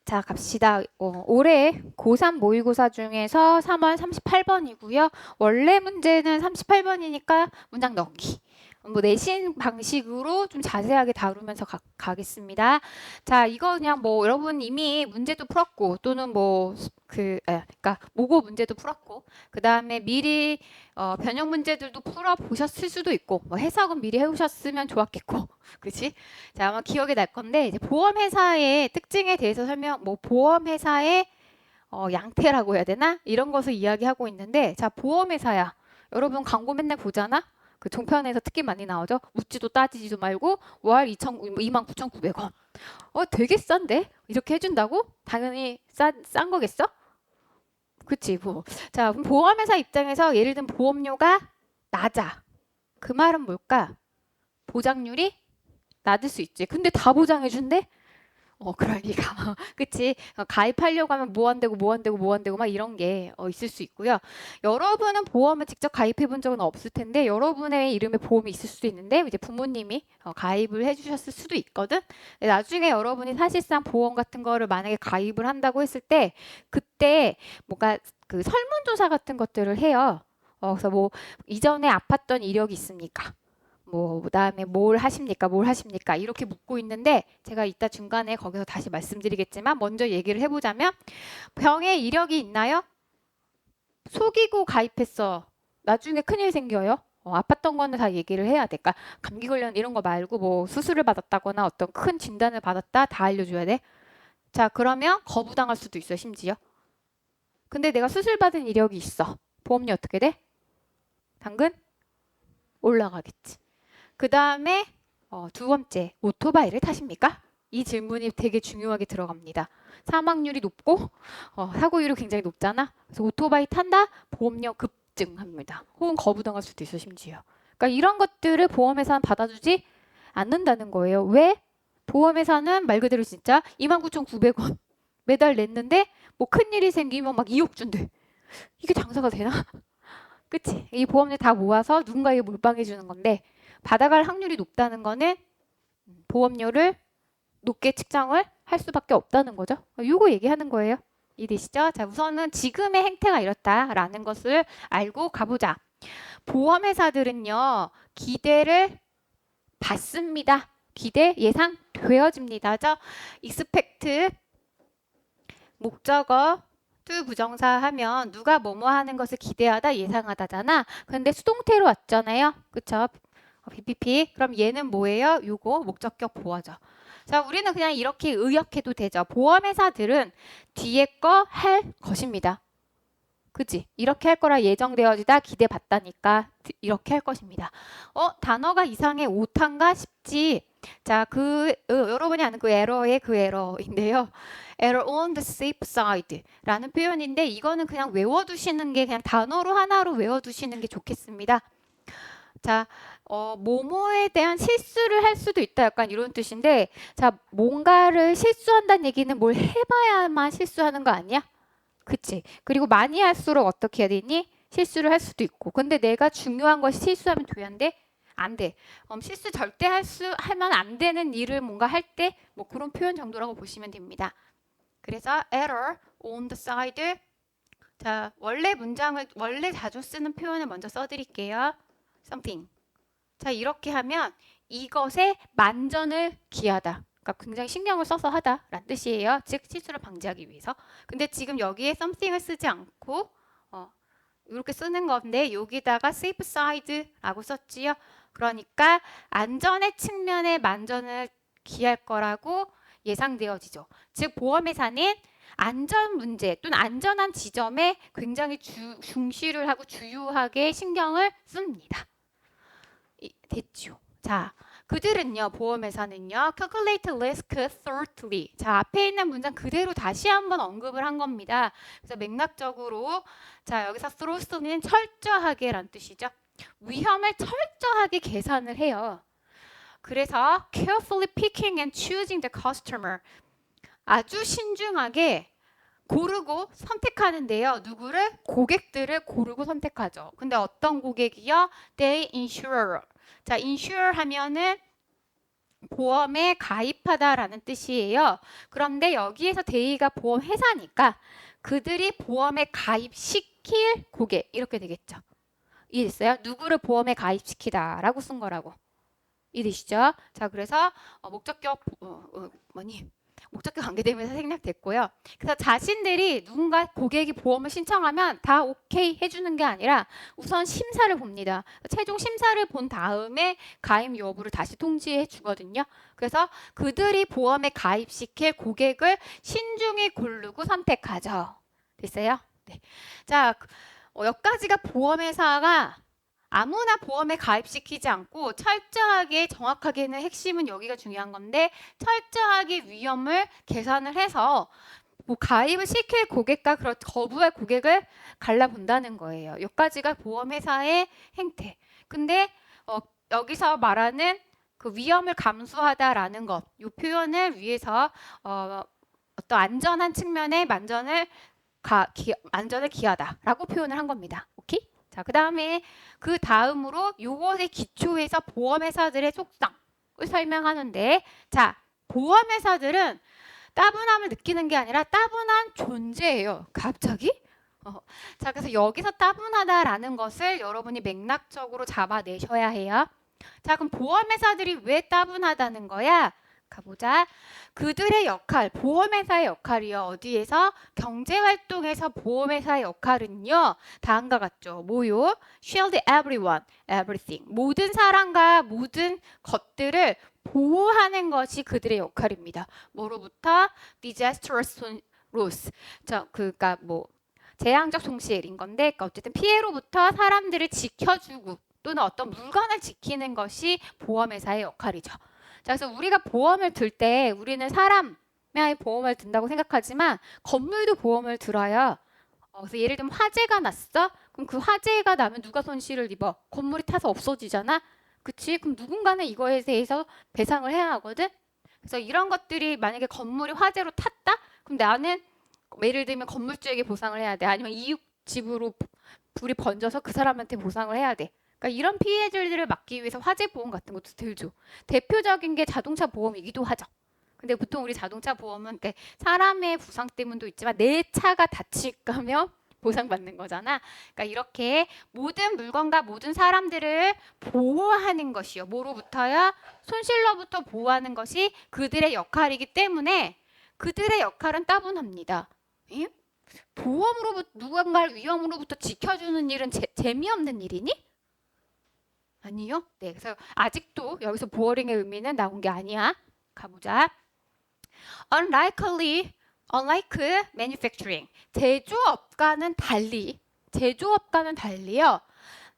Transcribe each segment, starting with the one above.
자, 갑시다. 올해 고3 모의고사 중에서 3월 38번이고요. 원래 문제는 38번이니까 문장 넣기. 뭐 내신 방식으로 좀 자세하게 다루면서 가겠습니다. 자, 이거 그냥 뭐 여러분 이미 문제도 풀었고 또는 뭐 그러니까 모고 문제도 풀었고 그 다음에 미리 변형 문제들도 풀어 보셨을 수도 있고 뭐 해석은 미리 해오셨으면 좋았겠고, 그렇지? 자, 아마 기억이 날 건데 이제 보험회사의 특징에 대해서 뭐 보험회사의 양태라고 해야 되나? 이런 것을 이야기하고 있는데, 자, 보험회사야. 여러분 광고 맨날 보잖아? 그 종편에서 특히 많이 나오죠? 묻지도 따지지도 말고 월 29,900원. 되게 싼데? 이렇게 해준다고? 당연히 싼 거겠어? 그치, 뭐. 자, 그럼 보험회사 입장에서 예를 들면 보험료가 낮아. 그 말은 뭘까? 보장률이 낮을 수 있지. 근데 다 보장해준대? 그럴 리가. 그치? 가입하려고 하면 뭐 안 되고 뭐 안 되고 뭐 안 되고 막 이런 게 있을 수 있고요. 여러분은 보험을 직접 가입해 본 적은 없을 텐데 여러분의 이름에 보험이 있을 수도 있는데 이제 부모님이 가입을 해주셨을 수도 있거든. 나중에 여러분이 사실상 보험 같은 거를 만약에 가입을 한다고 했을 때 그때 뭔가 그 설문조사 같은 것들을 해요. 그래서 뭐 이전에 아팠던 이력이 있습니까? 뭐 그다음에 뭘 하십니까? 이렇게 묻고 있는데 제가 이따 중간에 거기서 다시 말씀드리겠지만 먼저 얘기를 해보자면 병에 이력이 있나요? 속이고 가입했어. 나중에 큰일 생겨요. 아팠던 거는 다 얘기를 해야 될까? 감기 걸렸는 이런 거 말고 뭐 수술을 받았다거나 어떤 큰 진단을 받았다 다 알려줘야 돼. 자, 그러면 거부당할 수도 있어, 심지어. 근데 내가 수술 받은 이력이 있어. 보험료 어떻게 돼? 당근 올라가겠지. 그 다음에 두 번째, 오토바이를 타십니까? 이 질문이 되게 중요하게 들어갑니다. 사망률이 높고 사고율이 굉장히 높잖아. 그래서 오토바이 탄다? 보험료 급증합니다. 혹은 거부당할 수도 있어, 심지어. 그러니까 이런 것들을 보험회사는 받아주지 않는다는 거예요. 왜? 보험회사는 말 그대로 진짜 29,900원 매달 냈는데 뭐 큰일이 생기면 막 2억 준대. 이게 장사가 되나? 그치? 이 보험료 다 모아서 누군가에게 몰빵해 주는 건데 받아갈 확률이 높다는 거는 보험료를 높게 측정을 할 수밖에 없다는 거죠. 이거 얘기하는 거예요. 이해되시죠? 자, 우선은 지금의 행태가 이렇다라는 것을 알고 가보자. 보험회사들은요, 기대를 받습니다. 기대 예상 되어집니다죠. expect 목적어 to 부정사 하면 누가 뭐뭐 하는 것을 기대하다 예상하다잖아. 근데 수동태로 왔잖아요. 그쵸? BPP. 그럼 얘는 뭐예요? 요거 목적격 보어죠. 자, 우리는 그냥 이렇게 의역해도 되죠. 보험회사들은 뒤에 거 할 것입니다. 그치? 이렇게 할 거라 예정되어지다 기대받다니까 이렇게 할 것입니다. 단어가 이상해 오탄가 싶지. 자, 여러분이 아는 그 에러의 그 에러인데요. error on the safe side 라는 표현인데 이거는 그냥 외워두시는 게 그냥 단어로 하나로 외워두시는 게 좋겠습니다. 자, 뭐뭐에 대한 실수를 할 수도 있다. 약간 이런 뜻인데, 자, 뭔가를 실수한다는 얘기는 뭘 해봐야만 실수하는 거 아니야? 그치? 그리고 많이 할수록 어떻게 해야 되니? 실수를 할 수도 있고. 근데 내가 중요한 것이 실수하면 돼야 안 돼? 안 돼. 실수 절대 하면 안 되는 일을 뭔가 할 때, 뭐 그런 표현 정도라고 보시면 됩니다. 그래서 error on the side. 자, 원래 자주 쓰는 표현을 먼저 써드릴게요. something. 자, 이렇게 하면 이것에 만전을 기하다. 그러니까 굉장히 신경을 써서 하다라는 뜻이에요. 즉 실수를 방지하기 위해서. 근데 지금 여기에 something을 쓰지 않고 이렇게 쓰는 건데 여기다가 safe side라고 썼지요. 그러니까 안전의 측면에 만전을 기할 거라고 예상되어지죠. 즉 보험회사는 안전 문제 또는 안전한 지점에 굉장히 중시를 하고 주요하게 신경을 씁니다. 됐죠. 자, 그들은요, 보험회사는요, calculate risk thoroughly. 자, 앞에 있는 문장 그대로 다시 한번 언급을 한 겁니다. 그래서 맥락적으로, 자, 여기서 thoroughly는 철저하게란 뜻이죠. 위험을 철저하게 계산을 해요. 그래서 carefully picking and choosing the customer. 아주 신중하게 고르고 선택하는데요. 누구를? 고객들을 고르고 선택하죠. 근데 어떤 고객이요? They insure. 자, insure 하면은 보험에 가입하다라는 뜻이에요. 그런데 여기에서 데이가 보험 회사니까 그들이 보험에 가입시킬 고객 이렇게 되겠죠. 이해됐어요? 누구를 보험에 가입시키다라고 쓴 거라고. 이해되시죠? 자, 그래서 목적격 목적격 관계대명사 생략됐고요. 그래서 자신들이 누군가 고객이 보험을 신청하면 다 오케이 해주는 게 아니라 우선 심사를 봅니다. 최종 심사를 본 다음에 가입 여부를 다시 통지해 주거든요. 그래서 그들이 보험에 가입시킬 고객을 신중히 고르고 선택하죠. 됐어요? 네. 자, 여기까지가 보험회사가 아무나 보험에 가입시키지 않고 철저하게 정확하게는 핵심은 여기가 중요한 건데 철저하게 위험을 계산을 해서 뭐 가입을 시킬 고객과 거부할 고객을 갈라본다는 거예요. 여기까지가 보험회사의 행태. 근데 여기서 말하는 그 위험을 감수하다라는 것, 이 표현을 위해서 어떤 안전한 측면의 안전을 기하다라고 표현을 한 겁니다. 오케이? 자, 그 다음으로 요것의 기초에서 보험회사들의 속성을 설명하는데, 자, 보험회사들은 따분함을 느끼는 게 아니라 따분한 존재예요. 갑자기? 자, 그래서 여기서 따분하다라는 것을 여러분이 맥락적으로 잡아내셔야 해요. 자, 그럼 보험회사들이 왜 따분하다는 거야? 가보자. 그들의 역할, 보험회사의 역할이요. 어디에서? 경제활동에서 보험회사의 역할은요. 다음과 같죠. 뭐요? Shield everyone, everything. 모든 사람과 모든 것들을 보호하는 것이 그들의 역할입니다. 뭐로부터? Disastrous loss. 그러니까 재앙적 손실인 건데, 그러니까 어쨌든 피해로부터 사람들을 지켜주고 또는 어떤 물건을 지키는 것이 보험회사의 역할이죠. 자, 그래서 우리가 보험을 들 때 우리는 사람의 보험을 든다고 생각하지만 건물도 보험을 들어요. 그래서 예를 들면 화재가 났어? 그럼 그 화재가 나면 누가 손실을 입어? 건물이 타서 없어지잖아? 그치? 그럼 누군가는 이거에 대해서 배상을 해야 하거든? 그래서 이런 것들이 만약에 건물이 화재로 탔다? 그럼 나는 예를 들면 건물주에게 보상을 해야 돼. 아니면 이웃 집으로 불이 번져서 그 사람한테 보상을 해야 돼. 그러니까 이런 피해들을 막기 위해서 화재 보험 같은 것도 들죠. 대표적인 게 자동차 보험이기도 하죠. 근데 보통 우리 자동차 보험은 사람의 부상 때문도 있지만 내 차가 다칠 거면 보상받는 거잖아. 그러니까 이렇게 모든 물건과 모든 사람들을 보호하는 것이요. 뭐로부터요? 손실로부터 보호하는 것이 그들의 역할이기 때문에 그들의 역할은 따분합니다. 예? 보험으로부터 누군가를 위험으로부터 지켜주는 일은 재미없는 일이니? 아니요. 네, 그래서 아직도 여기서 보어링의 의미는 나온 게 아니야. 가보자. Unlike manufacturing. 제조업과는 달리요.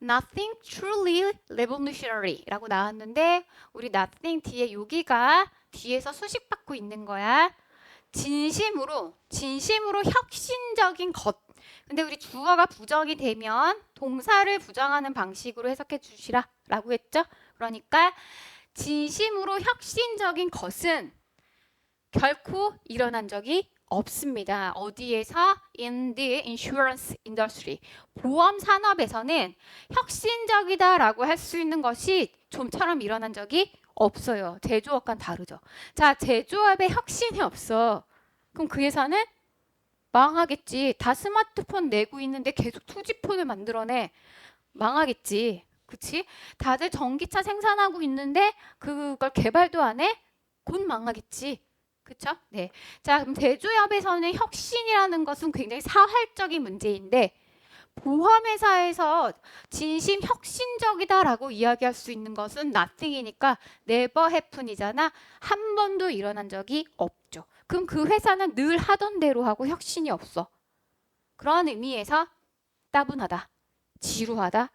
Nothing truly revolutionary라고 나왔는데 우리 nothing 뒤에 여기가 뒤에서 수식받고 있는 거야. 진심으로 혁신적인 것. 근데 우리 주어가 부정이 되면 동사를 부정하는 방식으로 해석해 주시라 라고 했죠. 그러니까 진심으로 혁신적인 것은 결코 일어난 적이 없습니다. 어디에서? In the insurance industry. 보험 산업에서는 혁신적이다라고 할 수 있는 것이 좀처럼 일어난 적이 없어요. 제조업과는 다르죠. 자, 제조업에 혁신이 없어. 그럼 그 회사는 망하겠지. 다 스마트폰 내고 있는데 계속 투지폰을 만들어내. 망하겠지. 그치? 다들 전기차 생산하고 있는데 그걸 개발도 안 해? 곧 망하겠지. 그쵸? 네. 자, 그럼 제조업에서는 혁신이라는 것은 굉장히 사활적인 문제인데 보험회사에서 진심 혁신적이다라고 이야기할 수 있는 것은 nothing이니까 never happen이잖아. 한 번도 일어난 적이 없죠. 그럼 그 회사는 늘 하던 대로 하고 혁신이 없어. 그런 의미에서 따분하다, 지루하다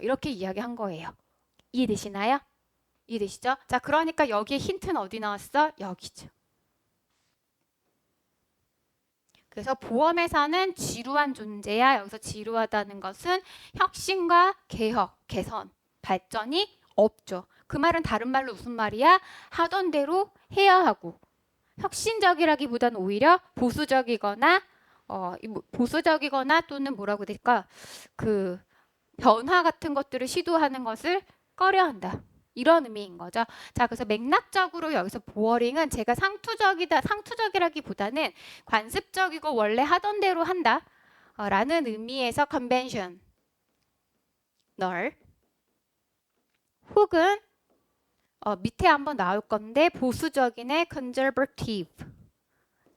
이렇게 이야기한 거예요. 이해되시나요? 이해되시죠? 자, 그러니까 여기에 힌트는 어디 나왔어? 여기죠. 그래서 보험회사는 지루한 존재야. 여기서 지루하다는 것은 혁신과 개혁, 개선, 발전이 없죠. 그 말은 다른 말로 무슨 말이야? 하던 대로 해야 하고 혁신적이라기보다는 오히려 보수적이거나 또는 뭐라고 될까? 그 변화 같은 것들을 시도하는 것을 꺼려한다. 이런 의미인 거죠. 자, 그래서 맥락적으로 여기서 보어링은 제가 상투적이라기보다는 관습적이고 원래 하던 대로 한다 라는 의미에서 conventional 혹은 밑에 한번 나올 건데 보수적인의 conservative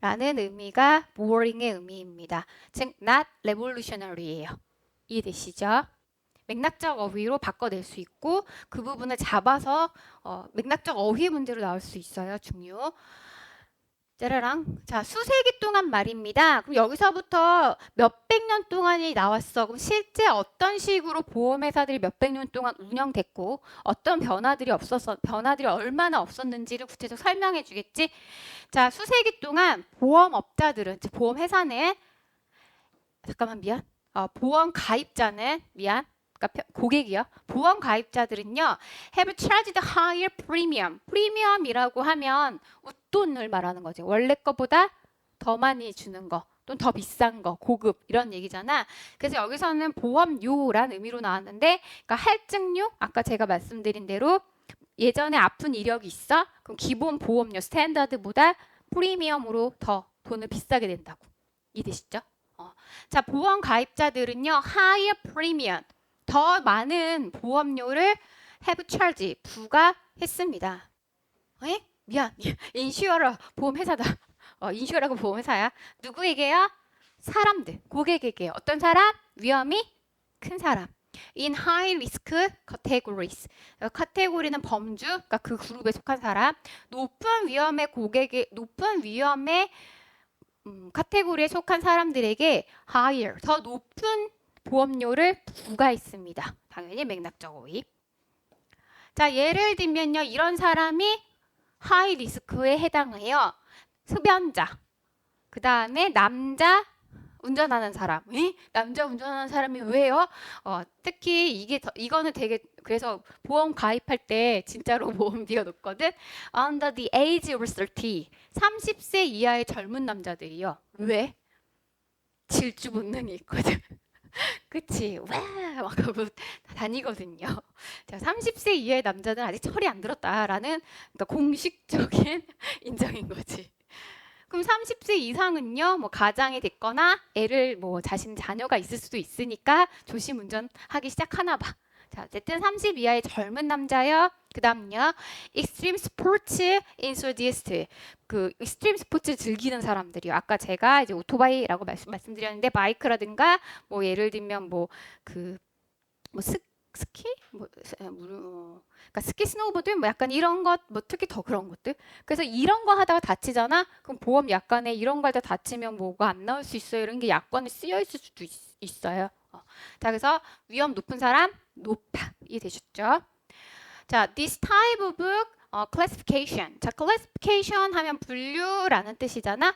라는 의미가 boring의 의미입니다. 즉 not revolutionary예요. 이해되시죠? 맥락적 어휘로 바꿔낼 수 있고 그 부분을 잡아서 맥락적 어휘 문제로 나올 수 있어요. 중요. 짜라랑. 자, 수세기 동안 말입니다. 그럼 여기서부터 몇백 년 동안이 나왔어. 그럼 실제 어떤 식으로 보험회사들이 몇백 년 동안 운영됐고 어떤 변화들이 얼마나 없었는지를 구체적으로 설명해 주겠지. 자, 수세기 동안 보험업자들은, 즉 보험회사는 보험 가입자는 그러니까 고객이요. 보험 가입자들은요, have charged higher premium. 프리미엄이라고 하면 웃돈을 말하는 거지. 원래 거보다 더 많이 주는 거, 또는 더 비싼 거, 고급 이런 얘기잖아. 그래서 여기서는 보험료라는 의미로 나왔는데, 그러니까 할증료, 아까 제가 말씀드린 대로 예전에 아픈 이력이 있어? 그럼 기본 보험료 스탠다드보다 프리미엄으로 더 돈을 비싸게 낸다고. 이해되시죠? 자, 보험 가입자들은요, higher premium. 더 많은 보험료를 have charge 부과했습니다. 미안. 인슈어러 보험회사다. 인슈어러가 보험회사야. 누구에게요? 사람들, 고객에게. 어떤 사람? 위험이 큰 사람. In high risk categories. 카테고리는 범주, 그러니까 그 그룹에 속한 사람. 높은 위험의 카테고리에 속한 사람들에게 higher, 더 높은 보험료를 부과했습니다. 당연히 맥락적 어휘. 자, 예를 들면요. 이런 사람이 하이 리스크에 해당해요. 흡연자. 그 다음에 남자 운전하는 사람. 남자 운전하는 사람이 왜요? 특히 이거는 되게 그래서 보험 가입할 때 진짜로 보험비가 높거든. Under the age of 30. 30세 이하의 젊은 남자들이요. 왜? 질주 본능이 있거든. 그치? 막 하고 다니거든요. 자, 30세 이하의 남자는 아직 철이 안 들었다라는 그러니까 공식적인 인정인 거지. 그럼 30세 이상은요, 뭐 가장이 됐거나 애를 뭐 자신 자녀가 있을 수도 있으니까 조심 운전하기 시작하나 봐. 자, 어쨌든 30 이하의 젊은 남자요. 그 다음요, extreme sports enthusiast. 그 extreme 스포츠 즐기는 사람들이요. 아까 제가 이제 오토바이라고 말씀드렸는데 바이크라든가 뭐 예를 들면 뭐 스키? 그러니까 스키, 스노우보드 뭐 약간 이런 것, 뭐 특히 더 그런 것들. 그래서 이런 거 하다가 다치잖아. 그럼 보험 약관에 이런 거 하다 다치면 뭐가 안 나올 수 있어요. 이런 게 약관에 쓰여 있을 수도 있어요. 자, 그래서 위험 높은 사람 높아. 이해되셨죠? 자, this type of classification. 자, classification 하면 분류라는 뜻이잖아.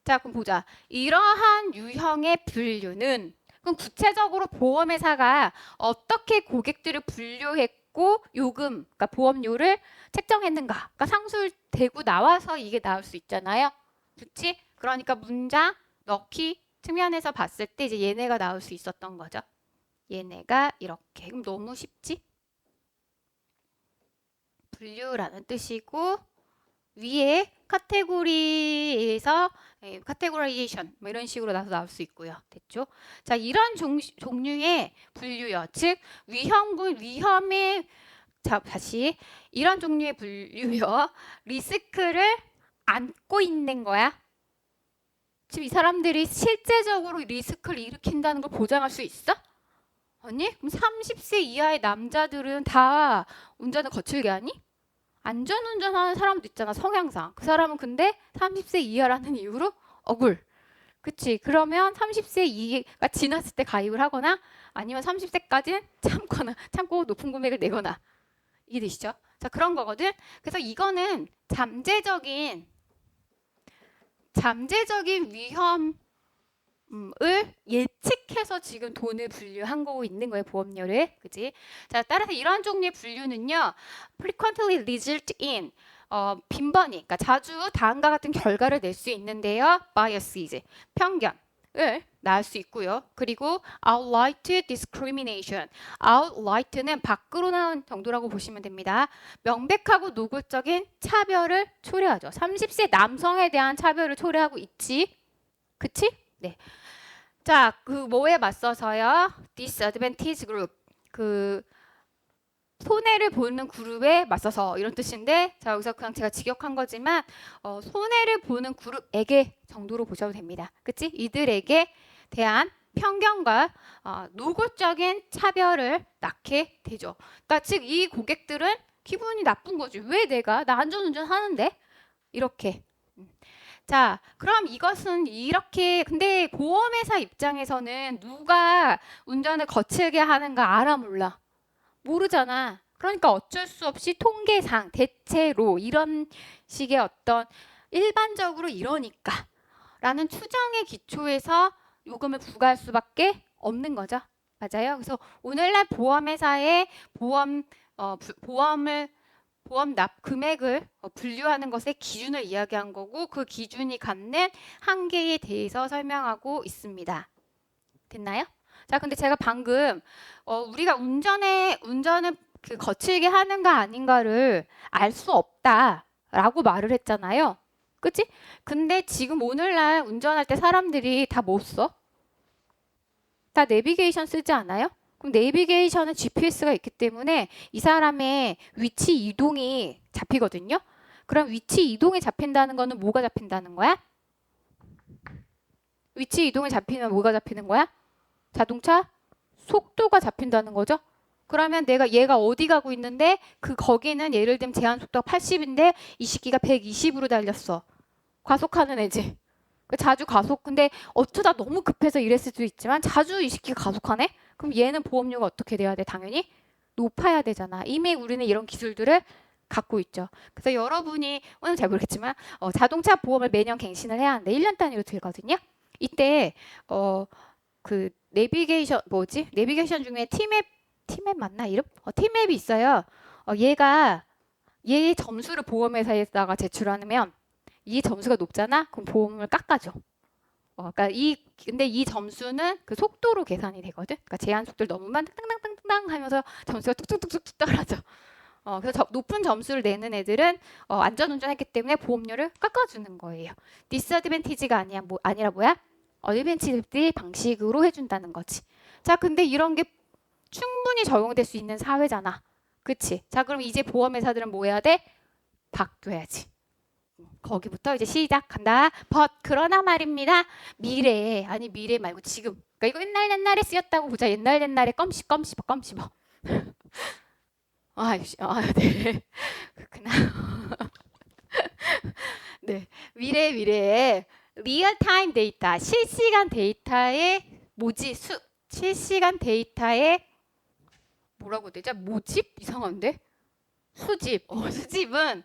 자, 그럼 보자. 이러한 유형의 분류는 그럼 구체적으로 보험회사가 어떻게 고객들을 분류했고 요금, 그러니까 보험료를 책정했는가? 그러니까 상술되고 나와서 이게 나올 수 있잖아요. 그렇지? 그러니까 문장 넣기 측면에서 봤을 때 이제 얘네가 나올 수 있었던 거죠. 얘네가 이렇게. 그럼 너무 쉽지? 분류라는 뜻이고 위에 카테고리에서 카테고라이제이션 뭐 이런 식으로 나올 수 있고요. 됐죠? 자, 이런 종류의 분류요. 즉 위험의 자, 다시 이런 종류의 분류요. 리스크를 안고 있는 거야. 지금 이 사람들이 실제적으로 리스크를 일으킨다는 걸 보장할 수 있어? 아니? 그럼 30세 이하의 남자들은 다 운전을 거칠게 하니? 안전운전하는 사람도 있잖아, 성향상. 그 사람은 근데 30세 이하라는 이유로 억울. 그치? 그러면 30세 이가 지났을 때 가입을 하거나 아니면 30세까지는 참고 높은 금액을 내거나. 이해되시죠? 자, 그런 거거든. 그래서 이거는 잠재적인 위험을 예측해서 지금 돈을 분류한 거고 있는 거예요, 보험료를. 그지? 자, 따라서 이런 종류의 분류는요, frequently result in 빈번히, 그러니까 자주 다음과 같은 결과를 낼 수 있는데요, biases, 편견을 나올 수 있고요. 그리고 outright discrimination. outright는 밖으로 나온 정도라고 보시면 됩니다. 명백하고 노골적인 차별을 초래하죠. 30세 남성에 대한 차별을 초래하고 있지. 그치? 네. 자, 그 뭐에 맞서서요? disadvantage group. 그 손해를 보는 그룹에 맞서서 이런 뜻인데, 자 여기서 그냥 제가 직역한 거지만 손해를 보는 그룹에게 정도로 보셔도 됩니다. 그치? 이들에게 대한 편견과 노골적인 차별을 낳게 되죠. 그러니까 즉 이 고객들은 기분이 나쁜 거지. 왜 나 안전운전 하는데? 이렇게. 자, 그럼 이것은 이렇게, 근데 보험회사 입장에서는 누가 운전을 거칠게 하는가 알아 몰라? 모르잖아. 그러니까 어쩔 수 없이 통계상 대체로 이런 식의 어떤 일반적으로 이러니까 라는 추정의 기초에서 요금을 부과할 수밖에 없는 거죠. 맞아요. 그래서 오늘날 보험회사의 보험 납 금액을 분류하는 것의 기준을 이야기한 거고, 그 기준이 갖는 한계에 대해서 설명하고 있습니다. 됐나요? 자, 근데 제가 방금 우리가 운전을 그 거칠게 하는가 아닌가를 알 수 없다라고 말을 했잖아요. 그치? 근데 지금 오늘날 운전할 때 사람들이 다 뭐 써? 다 내비게이션 쓰지 않아요? 그럼 내비게이션은 GPS가 있기 때문에 이 사람의 위치 이동이 잡히거든요. 그럼 위치 이동이 잡힌다는 거는 뭐가 잡힌다는 거야? 위치 이동이 잡히면 뭐가 잡히는 거야? 자동차 속도가 잡힌다는 거죠. 그러면 얘가 어디 가고 있는데 거기는 예를 들면 제한 속도가 80인데 이 새끼가 120으로 달렸어. 과속하는 애지. 자주 과속. 근데 어쩌다 너무 급해서 이랬을 수도 있지만 자주 이 새끼가 과속하네? 그럼 얘는 보험료가 어떻게 돼야 돼? 당연히 높아야 되잖아. 이미 우리는 이런 기술들을 갖고 있죠. 그래서 여러분이 오늘 잘 모르겠지만 자동차 보험을 매년 갱신을 해야 하는데 1년 단위로 들거든요. 이때 그 내비게이션 중에 티맵 맞나 이름? 티맵이 있어요. 얘의 점수를 보험회사에다가 제출하면 이 점수가 높잖아? 그럼 보험을 깎아줘. 그러니까 근데 이 점수는 그 속도로 계산이 되거든. 그러니까 제한 속도를 넘으면 땅땅땅땅땅 하면서 점수가 뚝뚝뚝뚝 떨어져. 그래서 높은 점수를 내는 애들은 안전운전했기 때문에 보험료를 깎아주는 거예요. 디스어드밴티지가 아니라 뭐야? 어드밴티지 방식으로 해준다는 거지. 자, 근데 이런 게 충분히 적용될 수 있는 사회잖아. 그치? 자, 그럼 이제 보험회사들은 뭐 해야 돼? 바뀌어야지. 거기부터 이제 시작한다. 그러나 말입니다. 미래 말고 지금. 그러니까 이거 옛날에 쓰였다고 보자. 옛날에 껌씹어. 네. 그렇구나. 네. 미래에 리얼타임 데이터, 실시간 데이터의 실시간 데이터의 뭐라고 해야 되죠? 모집? 이상한데? 수집은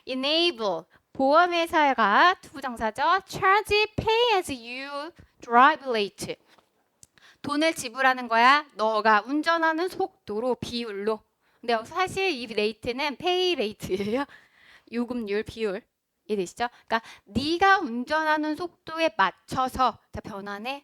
enable, 보험회사가 투부정사죠. charge, pay as you drive rate. 돈을 지불하는 거야. 너가 운전하는 속도로, 비율로. 근데 사실 이 레이트는 pay rate예요. 요금률, 비율. 이해되시죠? 그러니까 네가 운전하는 속도에 맞춰서 변환해.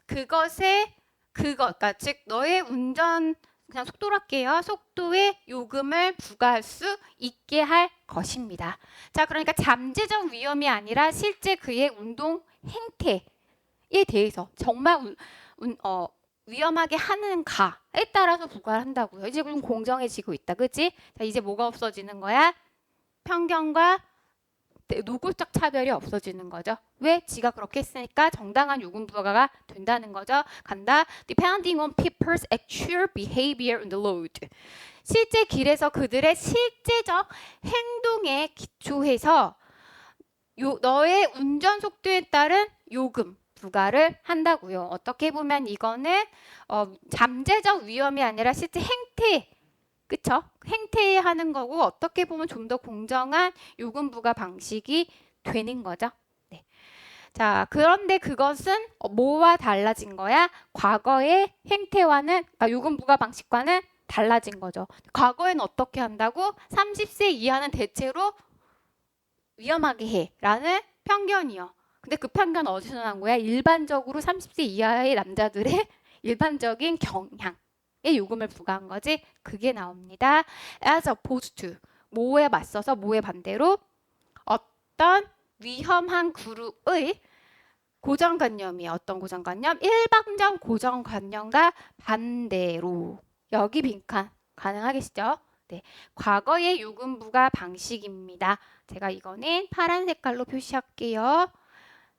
그러니까 즉 너의 운전 그냥 속도로 할게요. 속도에 요금을 부과할 수 있게 할 것입니다. 자, 그러니까 잠재적 위험이 아니라 실제 그의 운동 행태에 대해서 정말 위험하게 하는가에 따라서 부과를 한다고요. 이제 좀 공정해지고 있다. 그치? 자, 이제 뭐가 없어지는 거야? 편견과 노골적 차별이 없어지는 거죠. 왜? 지가 그렇게 했으니까 정당한 요금 부과가 된다는 거죠. 간다. Depending on people's actual behavior on the road. 실제 길에서 그들의 실제적 행동에 기초해서 너의 운전 속도에 따른 요금 부과를 한다고요. 어떻게 보면 이거는 잠재적 위험이 아니라 실제 행태, 그쵸? 행태에 하는 거고 어떻게 보면 좀 더 공정한 요금 부과 방식이 되는 거죠. 네. 자, 그런데 그것은 뭐와 달라진 거야? 과거의 행태와는 요금 부과 방식과는 달라진 거죠. 과거에는 어떻게 한다고? 30세 이하는 대체로 위험하게 해 라는 편견이요. 근데 그 편견 어디서 난 거야? 일반적으로 30세 이하의 남자들의 일반적인 경향에 요금을 부과한 거지. 그게 나옵니다. As opposed to 뭐에 맞서서 뭐에 반대로 어떤 위험한 그룹의 고정관념이 어떤 고정관념? 일반적 고정관념과 반대로 여기 빈칸 가능하겠죠? 네, 과거의 요금부가 방식입니다. 제가 이거는 파란 색깔로 표시할게요.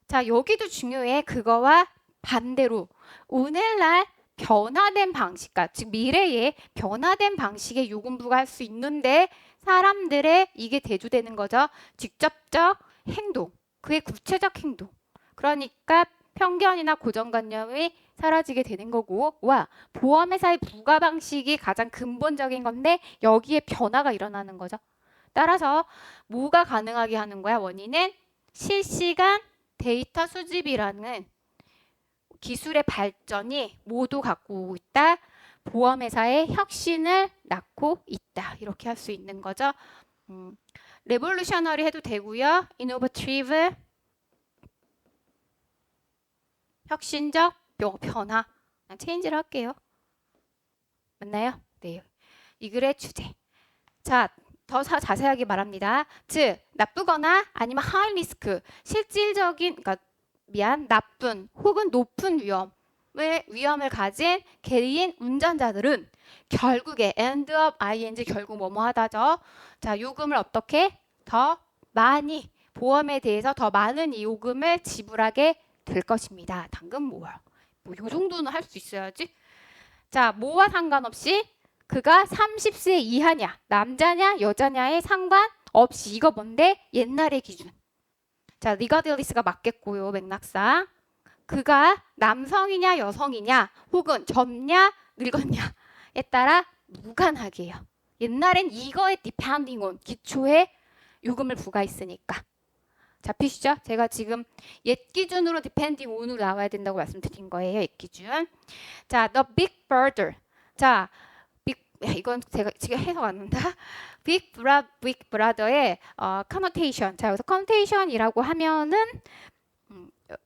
자, 여기도 중요해. 그거와 반대로 오늘날 변화된 방식, 즉 미래의 변화된 방식의 요금부가 할 수 있는데 사람들의 이게 대두되는 거죠. 직접적 행동, 그의 구체적 행동. 그러니까 편견이나 고정관념이 사라지게 되는 거고, 와, 보험회사의 부가 방식이 가장 근본적인 건데 여기에 변화가 일어나는 거죠. 따라서 뭐가 가능하게 하는 거야? 원인은 실시간 데이터 수집이라는 기술의 발전이 모두 갖고 오고 있다. 보험회사의 혁신을 낳고 있다. 이렇게 할 수 있는 거죠. 레볼루셔너리 해도 되고요. 이노베티브 혁신적 변화. 체인지를 할게요. 맞나요? 네. 이 글의 주제. 자, 더 자세하게 말합니다. 즉, 나쁘거나 아니면 하이 리스크, 실질적인, 그러니까 나쁜 혹은 높은 위험을 가진 개인 운전자들은 결국에 end of ing 결국 뭐뭐 하다죠. 자, 요금을 어떻게 더 많이 보험에 대해서 더 많은 이 요금을 지불하게 될 것입니다. 당근 뭐야? 요 정도는 할 수 있어야지. 자, 뭐와 상관없이 그가 30세 이하냐, 남자냐, 여자냐에 상관없이 이거 뭔데? 옛날의 기준. 자, 리가딜리스가 맞겠고요. 맥락상. 그가 남성이냐, 여성이냐, 혹은 젊냐, 늙었냐에 따라 무관하게 해요. 옛날엔 이거에 depending on 기초에 요금을 부과했으니까. 잡히시죠? 제가 지금 옛 기준으로 depending on으로 나와야 된다고 말씀드린 거예요. 옛 기준. 자, the big brother. 자, 이건 제가 지금 해석 안 한다. big brother의 connotation. 자, 여기서 connotation이라고 하면은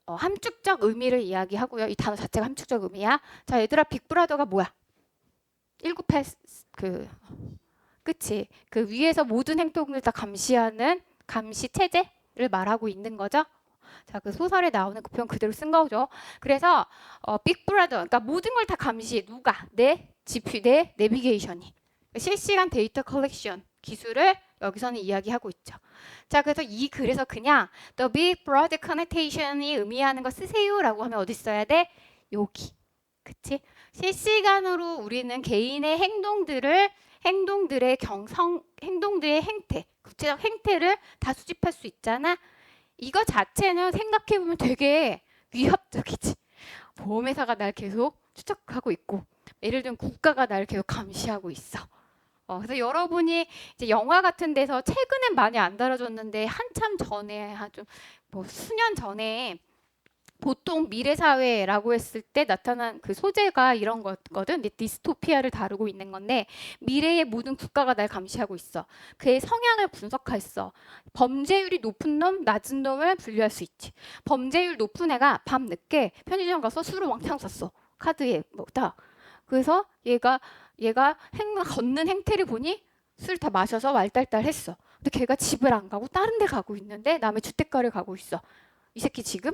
함축적 의미를 이야기하고요. 이 단어 자체가 함축적 의미야. 자, 얘들아, 빅 브라더가 뭐야? 1988 그치? 그 위에서 모든 행동을 다 감시하는 감시 체제를 말하고 있는 거죠. 자, 그 소설에 나오는 그 표현 그대로 쓴 거죠. 그래서 빅 브라더, 그러니까 모든 걸 다 감시해. 누가? 내 GP, 내 내비게이션이. 실시간 데이터 컬렉션 기술을 여기서는 이야기하고 있죠. 자, 그래서 이 글에서 그냥 the big broad connotation이 의미하는 거 쓰세요라고 하면 어디 써야 돼? 여기. 그치? 실시간으로 우리는 개인의 행동들의 행동들의 행태, 구체적 행태를 다 수집할 수 있잖아. 이거 자체는 생각해보면 되게 위협적이지. 보험회사가 날 계속 추적하고 있고, 예를 들면 국가가 날 계속 감시하고 있어. 그래서 여러분이 이제 영화 같은 데서 최근엔 많이 안 다뤄졌는데 한참 전에 한 좀 뭐 수년 전에 보통 미래 사회라고 했을 때 나타난 그 소재가 이런 거거든. 디스토피아를 다루고 있는 건데 미래의 모든 국가가 날 감시하고 있어. 그의 성향을 분석했어. 범죄율이 높은 놈, 낮은 놈을 분류할 수 있지. 범죄율 높은 애가 밤 늦게 편의점 가서 술을 왕창 샀어. 카드에 뭐다. 그래서 얘가 걷는 행태를 보니 술 다 마셔서 왈달달했어. 근데 걔가 집을 안 가고 다른 데 가고 있는데 남의 주택가를 가고 있어. 이 새끼 지금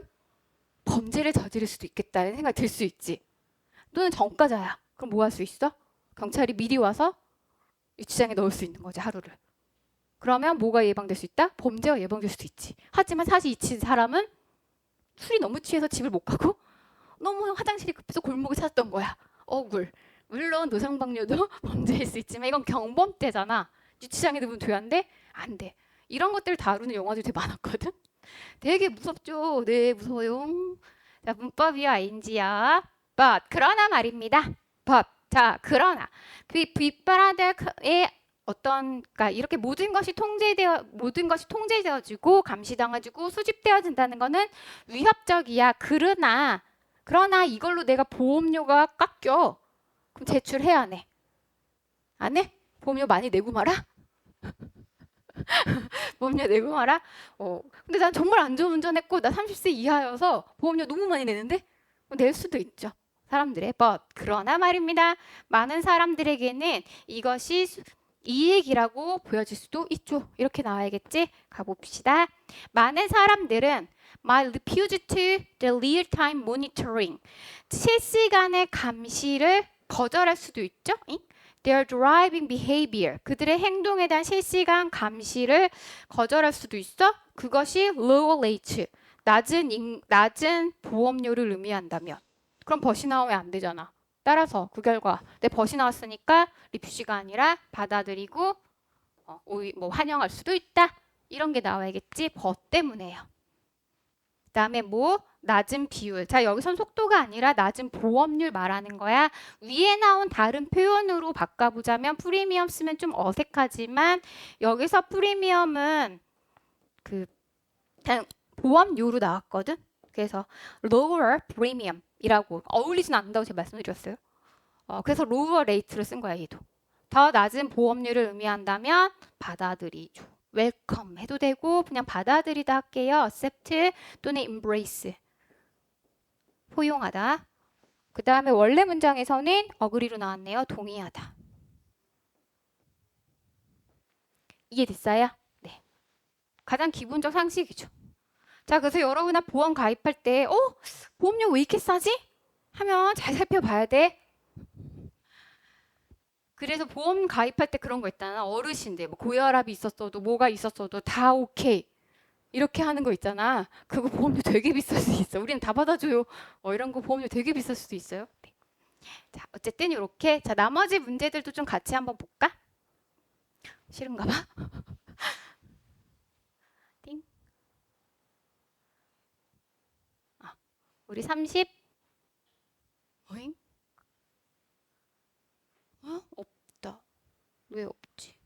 범죄를 저지를 수도 있겠다는 생각이 들 수 있지. 또는 전과자야. 그럼 뭐 할 수 있어? 경찰이 미리 와서 유치장에 넣을 수 있는 거지, 하루를. 그러면 뭐가 예방될 수 있다? 범죄가 예방될 수도 있지. 하지만 사실 이 사람은 술이 너무 취해서 집을 못 가고 너무 화장실이 급해서 골목을 찾았던 거야. 억울. 물론 노상방뇨도 범죄일 수 있지만 이건 경범죄잖아. 유치장에 넣으면 돼? 안 돼? 안 돼. 이런 것들을 다루는 영화들이 되게 많았거든. 되게 무섭죠. 네, 무서워요. 자, 문법이요, ing야. but 그러나 말입니다. but 자, 그러나 그 빅브라더의 그러니까 이렇게 모든 것이 통제되어지고 감시당해지고 수집되어진다는 거는 위협적이야. 그러나 이걸로 내가 보험료가 깎여. 그럼 제출해야 안 해? 안 해? 보험료 많이 내고 말아? 보험료 내고 말아? 근데 난 정말 안전운전했고 나 30세 이하여서 보험료 너무 많이 내는데? 낼 수도 있죠. 사람들의 그러나 말입니다. 많은 사람들에게는 이것이 이익이라고 보여질 수도 있죠. 이렇게 나와야겠지? 가봅시다. 많은 사람들은 my refuse to the real-time monitoring 실시간의 감시를 거절할 수도 있죠. Their driving behavior 그들의 행동에 대한 실시간 감시를 거절할 수도 있어. 그것이 lower rates 낮은 보험료를 의미한다면 그럼 벗이 나오면 안 되잖아. 따라서 그 결과 내 벗이 나왔으니까 리퓨시가 아니라 받아들이고 뭐 환영할 수도 있다. 이런 게 나와야겠지. 벗 때문에요. 그다음에 뭐 낮은 비율. 자, 여기선 속도가 아니라 낮은 보험률 말하는 거야. 위에 나온 다른 표현으로 바꿔보자면 프리미엄 쓰면 좀 어색하지만 여기서 프리미엄은 그냥 보험료로 나왔거든. 그래서 lower premium이라고 어울리진 않는다고 제가 말씀드렸어요. 그래서 lower rate를 쓴 거야, 얘도. 더 낮은 보험료를 의미한다면 받아들이죠. 웰컴 해도 되고 그냥 받아들이다 할게요. accept 또는 embrace. 포용하다. 그 다음에 원래 문장에서는 agree로 나왔네요. 동의하다. 이해됐어요? 네. 가장 기본적 상식이죠. 자, 그래서 여러분아 보험 가입할 때 보험료 왜 이렇게 싸지? 하면 잘 살펴봐야 돼. 그래서 보험 가입할 때 그런 거 있잖아. 어르신들 뭐 고혈압이 있었어도 뭐가 있었어도 다 오케이. 이렇게 하는 거 있잖아. 그거 보험료 되게 비쌀 수 있어. 우리는 다 받아줘요. 이런 거 보험료 되게 비쌀 수도 있어요. 네. 자, 어쨌든 이렇게. 자, 나머지 문제들도 좀 같이 한번 볼까? 싫은가 봐. 띵. 우리 30. 어잉? 없다. 왜 없지?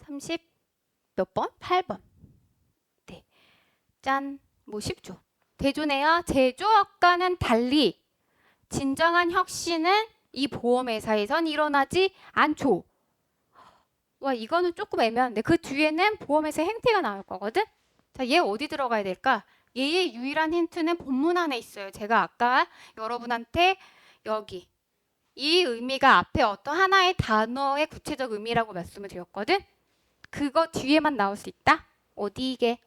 30 몇 번? 8번. 네. 짠. 뭐 쉽죠. 대조네요. 제조업과는 달리 진정한 혁신은 이 보험회사에선 일어나지 않죠. 와, 이거는 조금 애매한데 그 뒤에는 보험회사 행태가 나올 거거든. 자, 얘 어디 들어가야 될까? 얘의 유일한 힌트는 본문 안에 있어요. 제가 아까 여러분한테 여기 이 의미가 앞에 어떤 하나의 단어의 구체적 의미라고 말씀을 드렸거든. 그거 뒤에만 나올 수 있다. 어디 이게?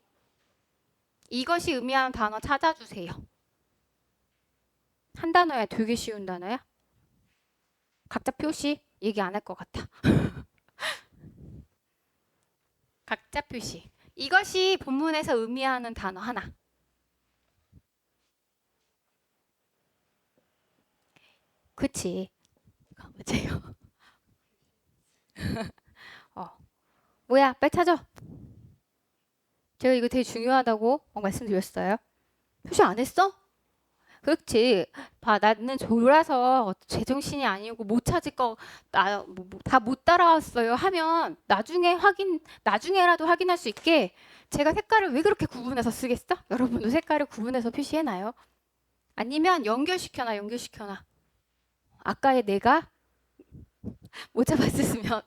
이것이 의미하는 단어 찾아주세요. 한 단어야. 되게 쉬운 단어야. 각자 표시 얘기 안 할 것 같아. 각자 표시. 이것이 본문에서 의미하는 단어 하나. 그치. 맞아요. 뭐야, 빨리 찾아. 제가 이거 되게 중요하다고 말씀드렸어요. 표시 안 했어? 그렇지. 봐, 나는 졸아서 제정신이 아니고 못 찾을 거, 다 못 따라왔어요 하면 나중에라도 확인할 수 있게 제가 색깔을 왜 그렇게 구분해서 쓰겠어? 여러분도 색깔을 구분해서 표시해놔요. 아니면 연결시켜놔. 아까의 내가 못 잡았으면,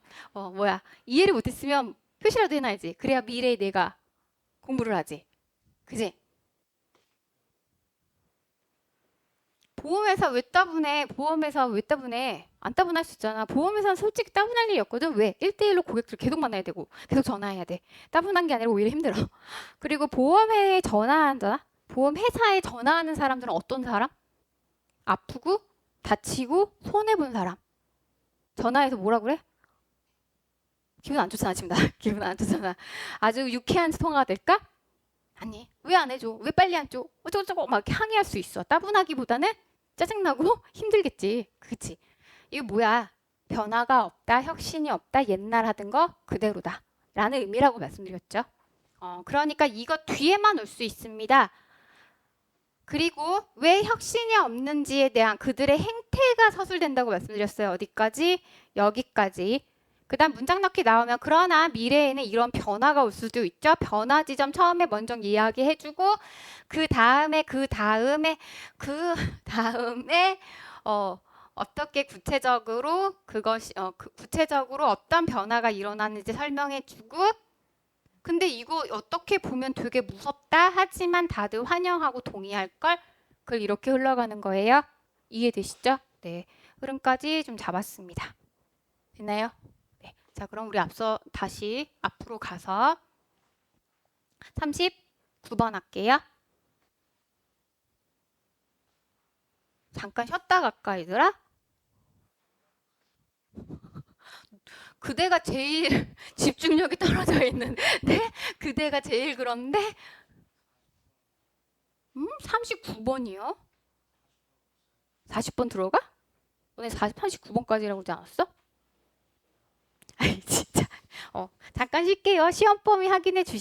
이해를 못했으면 표시라도 해놔야지. 그래야 미래의 내가 공부를 하지. 그지? 보험회사 왜 따분해? 안 따분할 수 있잖아. 보험회사는 솔직히 따분할 일이 없거든. 왜? 1대1로 고객들 계속 만나야 되고 계속 전화해야 돼. 따분한 게 아니라 오히려 힘들어. 그리고 보험회사에 전화하는 사람들은 어떤 사람? 아프고 다치고 손해본 사람. 전화해서 뭐라 그래? 기분 안 좋잖아 지금 나. 기분 안 좋잖아. 아주 유쾌한 통화가 될까? 아니, 왜 안 해줘? 왜 빨리 안 줘? 어쩌고저쩌고 막 항의할 수 있어. 따분하기보다는 짜증나고 힘들겠지. 그치? 이거 뭐야? 변화가 없다, 혁신이 없다, 옛날 하던 거 그대로다. 라는 의미라고 말씀드렸죠. 그러니까 이거 뒤에만 올 수 있습니다. 그리고 왜 혁신이 없는지에 대한 그들의 행태가 서술된다고 말씀드렸어요. 어디까지? 여기까지. 그 다음 문장 넣기 나오면 그러나 미래에는 이런 변화가 올 수도 있죠. 변화 지점 처음에 먼저 이야기해주고 그 다음에 어떻게 구체적으로 그것이 구체적으로 어떤 변화가 일어나는지 설명해주고 근데 이거 어떻게 보면 되게 무섭다 하지만 다들 환영하고 동의할 걸 그걸 이렇게 흘러가는 거예요. 이해되시죠? 네. 흐름까지 좀 잡았습니다. 됐나요? 네. 자, 그럼 우리 앞서 다시 앞으로 가서 39번 할게요. 잠깐 쉬었다 갈까, 얘들아? 그대가 제일 집중력이 떨어져 있는데 그대가 제일 그런데 39번이요? 40번 들어가? 오늘 39번까지라고 그러지 않았어? 아이 진짜 잠깐 쉴게요. 시험 범위 확인해 주시고